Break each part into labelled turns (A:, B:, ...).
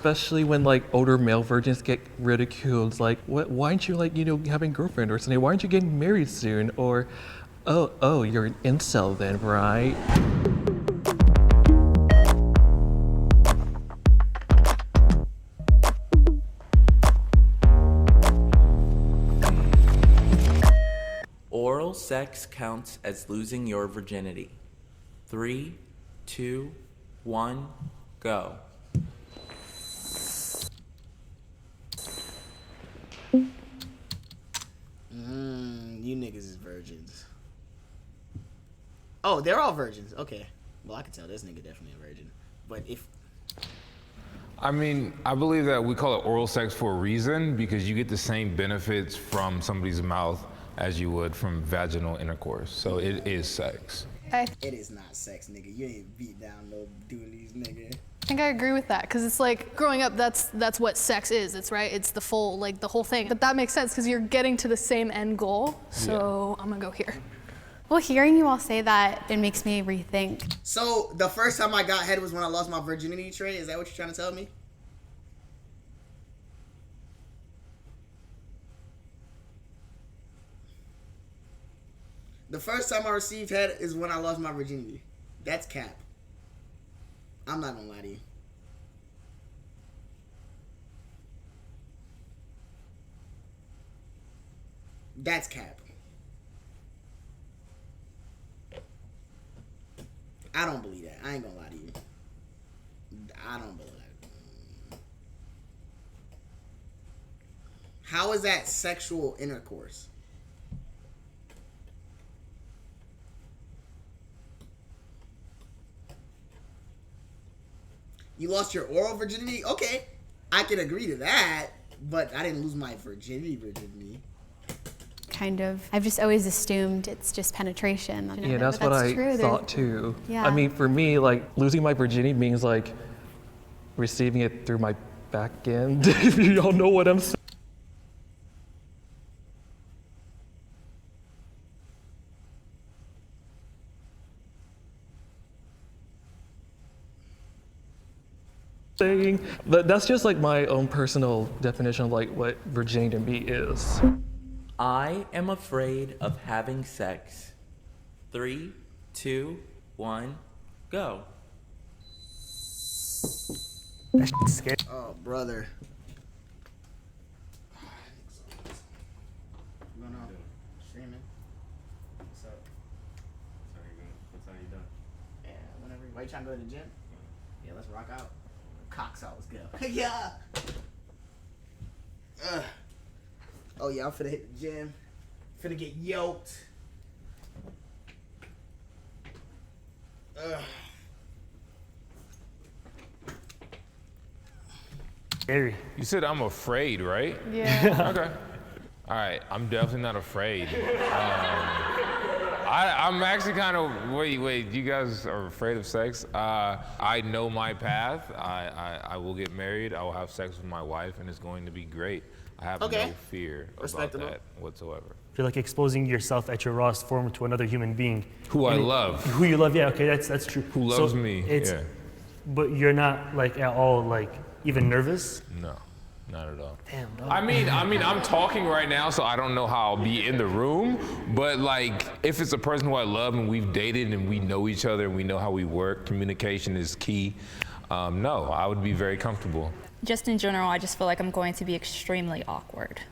A: especially when like older male virgins get ridiculed. It's like, why aren't you like, having a girlfriend or something? Why aren't you getting married soon? Or, oh, you're an incel then, right?
B: Oral sex counts as losing your virginity. 3, 2, 1, go.
C: You niggas is virgins. Oh, they're all virgins. Okay. Well, I can tell this nigga definitely a virgin. But if...
D: I mean, I believe that we call it oral sex for a reason because you get the same benefits from somebody's mouth as you would from vaginal intercourse. So it is sex.
C: It is not sex, nigga. You ain't beat down no doolies, nigga.
E: I think I agree with that because it's like growing up, that's what sex is. It's right. It's the full, like the whole thing. But that makes sense because you're getting to the same end goal. So I'm gonna go here.
F: Well, hearing you all say that, it makes me rethink.
C: So the first time I got head was when I lost my virginity, Trey? Is that what you're trying to tell me? The first time I received head is when I lost my virginity. That's cap. I'm not gonna lie to you. That's cap. I don't believe that. I ain't gonna lie to you. I don't believe that. How is that sexual intercourse? You lost your oral virginity? Okay, I can agree to that, but I didn't lose my virginity.
F: Kind of. I've just always assumed it's just penetration.
A: Yeah, that's what I thought too.
F: Yeah.
A: I mean, for me, like losing my virginity means like receiving it through my back end. If you don't know what I'm saying. But that's just like my own personal definition of like what virginity to me is.
B: I am afraid of having sex. 3, 2, 1, go.
G: That shit's scary.
C: Oh, brother. No. Streaming. What's up?
H: What time you done?
C: Yeah, whenever. Why you trying to go to the gym? Yeah, let's rock out. Cocks out, let's go. Yeah. Oh yeah, I'm finna hit the gym. Finna get yoked.
G: Scary.
D: You said I'm afraid, right?
E: Yeah.
D: Okay. All right, I'm definitely not afraid. I'm actually kind of, wait, you guys are afraid of sex? I know my path. I will get married. I will have sex with my wife, and it's going to be great. I have no fear about that whatsoever.
G: I feel like exposing yourself at your rawest form to another human being.
D: Who I love.
G: Who you love, yeah, okay, that's true.
D: Who loves me, yeah.
G: But you're not like at all like even nervous?
D: No, not at all.
G: Damn, dog.
D: I mean, I'm talking right now, so I don't know how I'll be in the room, but like, if it's a person who I love and we've dated and we know each other and we know how we work, communication is key, no, I would be very comfortable.
I: Just in general, I just feel like I'm going to be extremely awkward.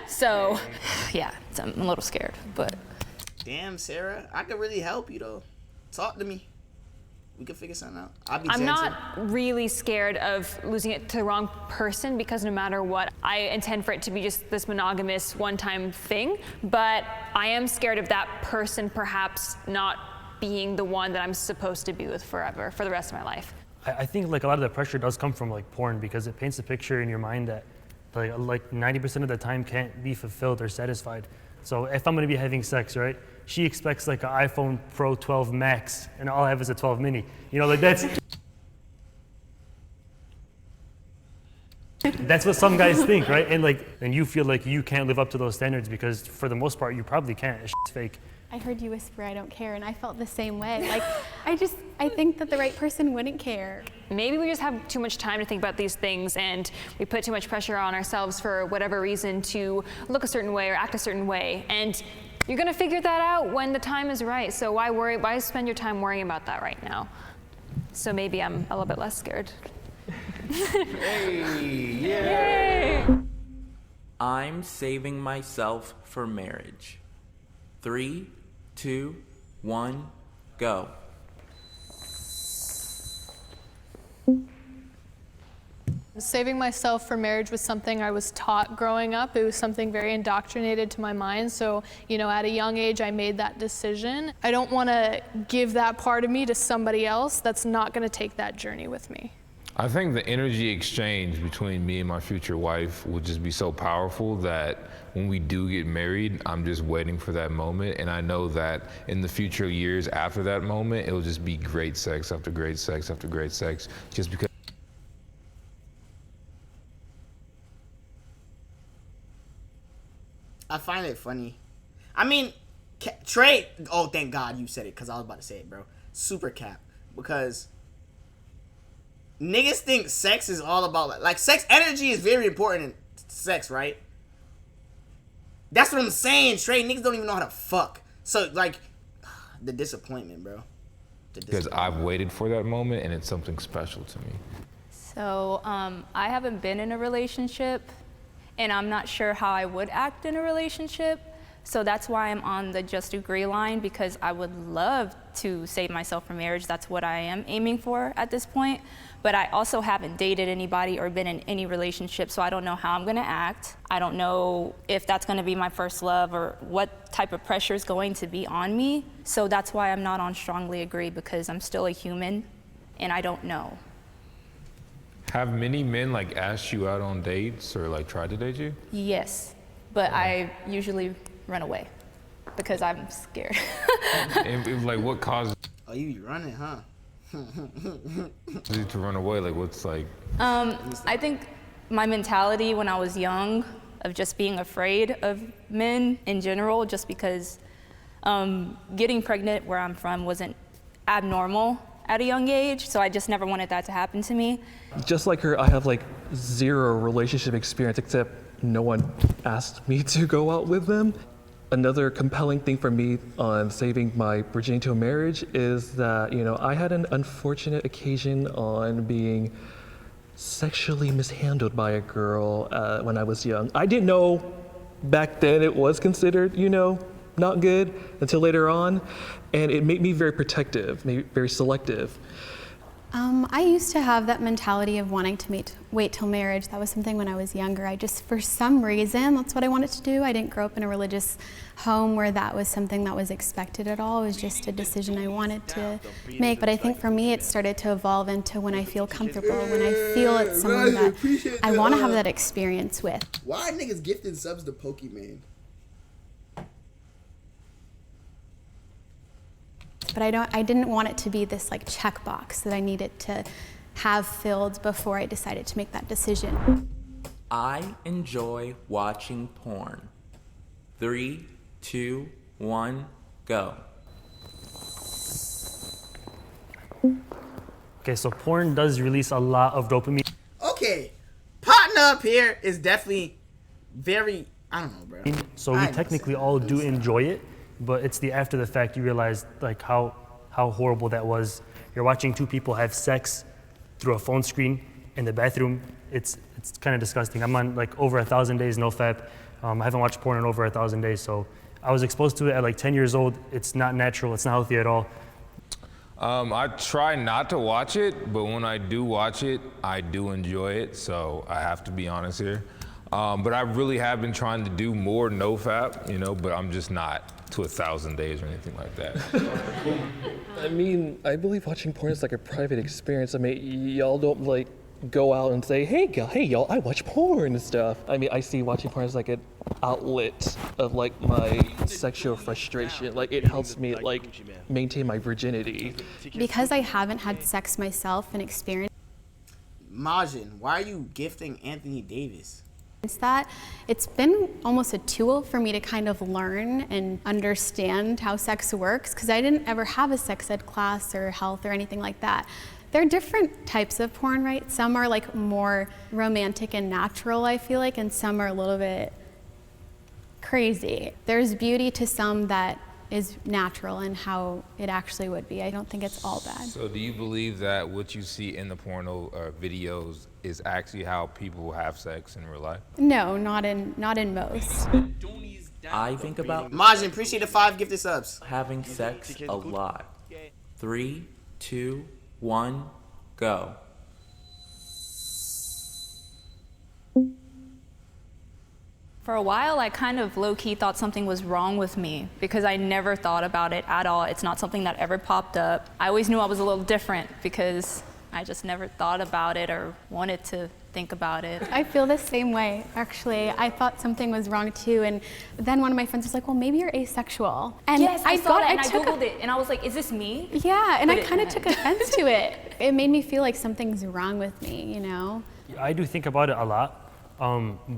I: So, yeah, so I'm a little scared, but.
C: Damn, Sarah, I could really help you though. Talk to me. We could figure something out.
J: I'm not really scared of losing it to the wrong person because no matter what, I intend for it to be just this monogamous one-time thing. But I am scared of that person perhaps not being the one that I'm supposed to be with forever, for the rest of my life.
G: I think like a lot of the pressure does come from like porn because it paints a picture in your mind that like 90% of the time can't be fulfilled or satisfied. So if I'm gonna be having sex, right? She expects like an iPhone Pro 12 Max and all I have is a 12 mini. You know, like that's what some guys think, right? And you feel like you can't live up to those standards because for the most part you probably can't. It's fake.
F: I heard you whisper, I don't care, and I felt the same way. Like, I think that the right person wouldn't care.
J: Maybe we just have too much time to think about these things and we put too much pressure on ourselves for whatever reason to look a certain way or act a certain way. And you're gonna figure that out when the time is right. So why worry, why spend your time worrying about that right now? So maybe I'm a little bit less scared.
D: Hey, yeah.
J: Yay!
B: I'm saving myself for marriage. 3, 2, 1, go.
E: Saving myself for marriage was something I was taught growing up. It was something very indoctrinated to my mind. So, you know, at a young age, I made that decision. I don't want to give that part of me to somebody else that's not going to take that journey with me.
D: I think the energy exchange between me and my future wife will just be so powerful that when we do get married, I'm just waiting for that moment. And I know that in the future years after that moment, it'll just be great sex after great sex after great sex, just because.
C: I find it funny. I mean, Trey, oh, thank God you said it, because I was about to say it, bro. Super cap. Because niggas think sex is all about, like, sex energy is very important in sex, right? That's what I'm saying, Trey. Niggas don't even know how to fuck. So, like, the disappointment, bro.
D: Because I've waited for that moment, and it's something special to me.
I: So I haven't been in a relationship, and I'm not sure how I would act in a relationship. So that's why I'm on the just agree line, because I would love to save myself for marriage. That's what I am aiming for at this point. But I also haven't dated anybody or been in any relationship, so I don't know how I'm gonna act. I don't know if that's gonna be my first love or what type of pressure is going to be on me. So that's why I'm not on strongly agree, because I'm still a human and I don't know.
D: Have many men like asked you out on dates or like tried to date you?
I: Yes, but I usually run away because I'm scared.
D: And like what causes
C: Oh, you be running, huh?
D: you to run away? Like what's like?
I: I think my mentality when I was young of just being afraid of men in general, just because getting pregnant where I'm from wasn't abnormal at a young age, so I just never wanted that to happen to me.
A: Just like her, I have like zero relationship experience, except no one asked me to go out with them. Another compelling thing for me on saving my virginity to a marriage is that, you know, I had an unfortunate occasion on being sexually mishandled by a girl when I was young. I didn't know back then it was considered, you know, not good until later on, and it made me very protective, maybe very selective.
F: I used to have that mentality of wanting to wait till marriage. That was something when I was younger. I just, for some reason, that's what I wanted to do. I didn't grow up in a religious home where that was something that was expected at all. It was just a decision I wanted to make. But I think for me, it started to evolve into when I feel comfortable, when I feel it's someone that I want to have that experience with.
C: Why are niggas gifting subs to Pokemon?
F: But I didn't want it to be this like checkbox that I needed to have filled before I decided to make that decision.
B: I enjoy watching porn. 3, 2, 1, go.
G: Okay, so porn does release a lot of dopamine.
C: Okay, partner up here is definitely very, I don't know, bro.
G: So we technically all do enjoy it, but it's the after the fact you realize like how horrible that was. You're watching two people have sex through a phone screen in the bathroom. It's kind of disgusting. I'm on like over 1,000 days NoFap. I haven't watched porn in over 1,000 days, so I was exposed to it at like 10 years old. It's not natural. It's not healthy at all.
D: I try not to watch it, but when I do watch it, I do enjoy it. So I have to be honest here. But I really have been trying to do more NoFap, you know, but I'm just not to 1,000 days or anything like that.
A: I mean, I believe watching porn is like a private experience. I mean, y'all don't like go out and say, hey y'all, I watch porn and stuff. I mean, I see watching porn as like an outlet of like my sexual frustration. Like it helps me like maintain my virginity.
F: Because I haven't had sex myself and experienced.
C: Majin, why are you gifting Anthony Davis?
F: It's that it's been almost a tool for me to kind of learn and understand how sex works, because I didn't ever have a sex ed class or health or anything like that. There are different types of porn, right? Some are like more romantic and natural, I feel like, and some are a little bit crazy. There's beauty to some that is natural and how it actually would be. I don't think it's all bad.
D: So do you believe that what you see in the porno videos is actually how people have sex in real life?
F: No, not in most.
B: I think about
C: Majin, appreciate the 5 gifted subs.
B: having sex a lot. 3, 2, 1, go.
I: For a while, I kind of low-key thought something was wrong with me because I never thought about it at all. It's not something that ever popped up. I always knew I was a little different because I just never thought about it or wanted to think about it.
F: I feel the same way, actually. I thought something was wrong too, and then one of my friends was like, well, maybe you're asexual. And
I: Yes, I saw that and I
F: took
I: Googled it and I was like, is this me?
F: Yeah, and
I: But
F: I kind of took offense to it. It made me feel like something's wrong with me, you know?
G: I do think about it a lot,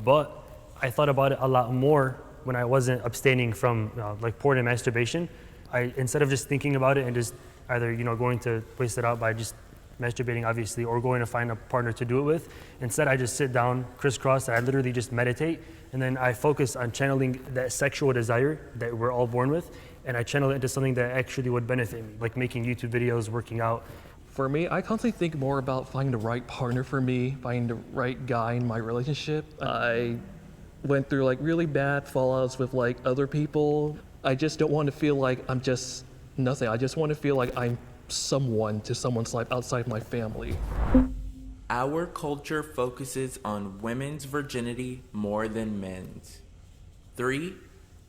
G: but I thought about it a lot more when I wasn't abstaining from like porn and masturbation. Instead of just thinking about it and just either going to waste it out by just masturbating, obviously, or going to find a partner to do it with. Instead, I just sit down, crisscross, and I literally just meditate, and then I focus on channeling that sexual desire that we're all born with, and I channel it into something that actually would benefit me, like making YouTube videos, working out.
A: For me, I constantly think more about finding the right partner for me, finding the right guy in my relationship. I went through like really bad fallouts with like other people. I just don't want to feel like I'm just nothing. I just want to feel like I'm someone to someone's life outside my family.
B: Our culture focuses on women's virginity more than men's. 3,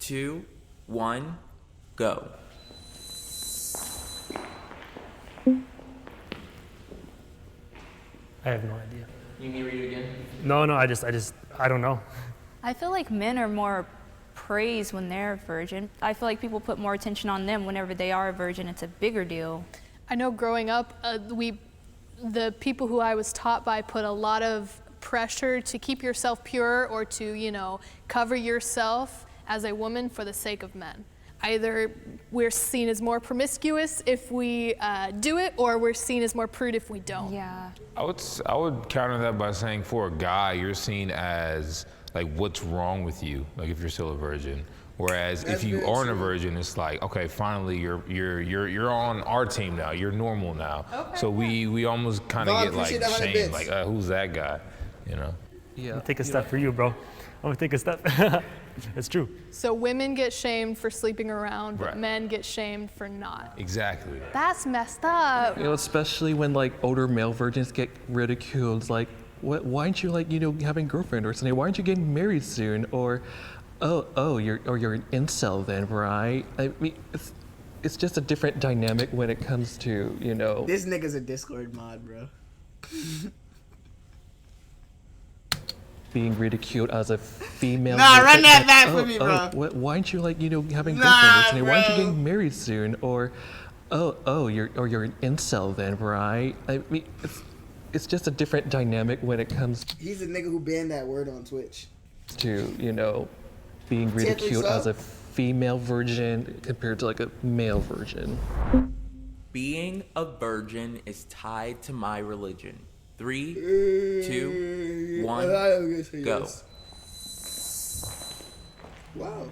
B: 2, 1, go.
G: I have no idea.
B: You need to read it again?
G: No, I don't know.
I: I feel like men are more praised when they're a virgin. I feel like people put more attention on them whenever they are a virgin. It's a bigger deal.
E: I know growing up, the people who I was taught by put a lot of pressure to keep yourself pure or to, cover yourself as a woman for the sake of men. Either we're seen as more promiscuous if we do it, or we're seen as more prude if we don't.
I: Yeah.
D: I would counter that by saying for a guy, you're seen as like what's wrong with you, like if you're still a virgin. Whereas if you aren't a virgin, it's like, okay, finally you're on our team now. You're normal now. Okay, so we almost kind of get like shamed, like who's that guy,
A: Yeah.
G: I'm gonna take a step for you, bro. I'm gonna take a step. It's true.
E: So women get shamed for sleeping around, but
D: Right.
E: men get shamed for not.
D: Exactly.
E: That's messed up.
A: Especially when like older male virgins get ridiculed. It's like, why aren't you like, having a girlfriend or something? Why aren't you getting married soon? Or, you're an incel then, right? I mean, it's just a different dynamic when it comes to,
C: This nigga's a Discord mod, bro.
A: being ridiculed as a female.
C: Nah,
A: virgin.
C: run that
A: Like,
C: back for me, bro.
A: Why aren't you like, having a
C: Nah,
A: girlfriend or something? Why aren't you
C: bro.
A: getting married soon? Or, you're an incel then, right? I mean, it's just a different dynamic when it comes
C: He's a nigga who banned that word on Twitch.
A: to, being ridiculed as a female virgin compared to like a male virgin.
B: Being a virgin is tied to my religion. 3, 2, 1, go.
C: Wow.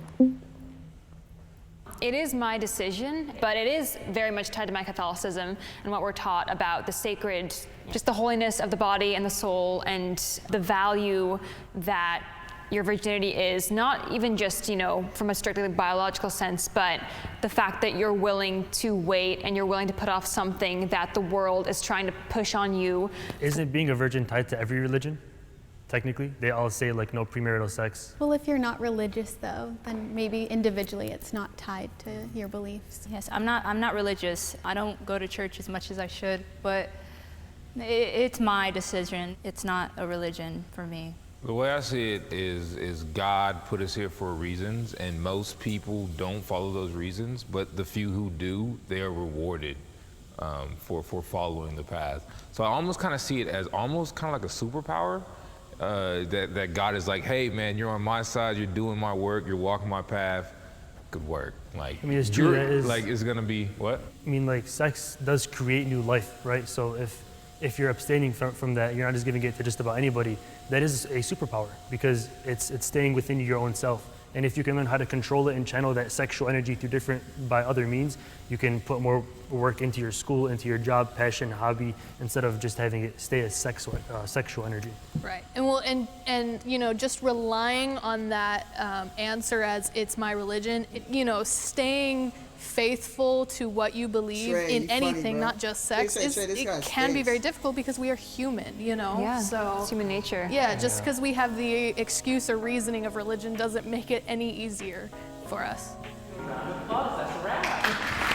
J: It is my decision, but it is very much tied to my Catholicism and what we're taught about the sacred, just the holiness of the body and the soul and the value that your virginity is, not even just, from a strictly biological sense, but the fact that you're willing to wait and you're willing to put off something that the world is trying to push on you.
G: Isn't being a virgin tied to every religion? Technically, they all say like no premarital sex.
F: Well, if you're not religious though, then maybe individually it's not tied to your beliefs.
I: Yes, I'm not religious. I don't go to church as much as I should, but it's my decision. It's not a religion for me.
D: The way I see it is God put us here for reasons, and most people don't follow those reasons, but the few who do, they are rewarded for following the path. So I almost kind of see it as almost kind of like a superpower, that God is like, hey man, you're on my side, you're doing my work, you're walking my path, good work. Like,
G: I mean, it's true. That is,
D: like, it's gonna be what?
G: I mean, like, sex does create new life, right? So if you're abstaining from that, you're not just giving it to just about anybody. That is a superpower because it's staying within your own self. And if you can learn how to control it and channel that sexual energy through by other means, you can put more work into your school, into your job, passion, hobby, instead of just having it stay as sexual energy.
E: Right, and you know, just relying on that answer as it's my religion, staying faithful to what you believe
C: Trey,
E: in
C: you funny,
E: anything,
C: bro.
E: not just sex,
C: They say, Trey, this
E: it
C: guy
E: can be
C: stinks.
E: very difficult because we are human,
J: Yeah,
E: So
J: it's human nature.
E: yeah, just because we have the excuse or reasoning of religion doesn't make it any easier for us.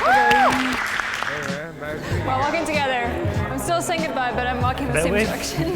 D: Hey man, nice meeting you.
J: We're walking together. I'm still saying goodbye, but I'm walking the
G: That
J: same
G: way?
J: direction.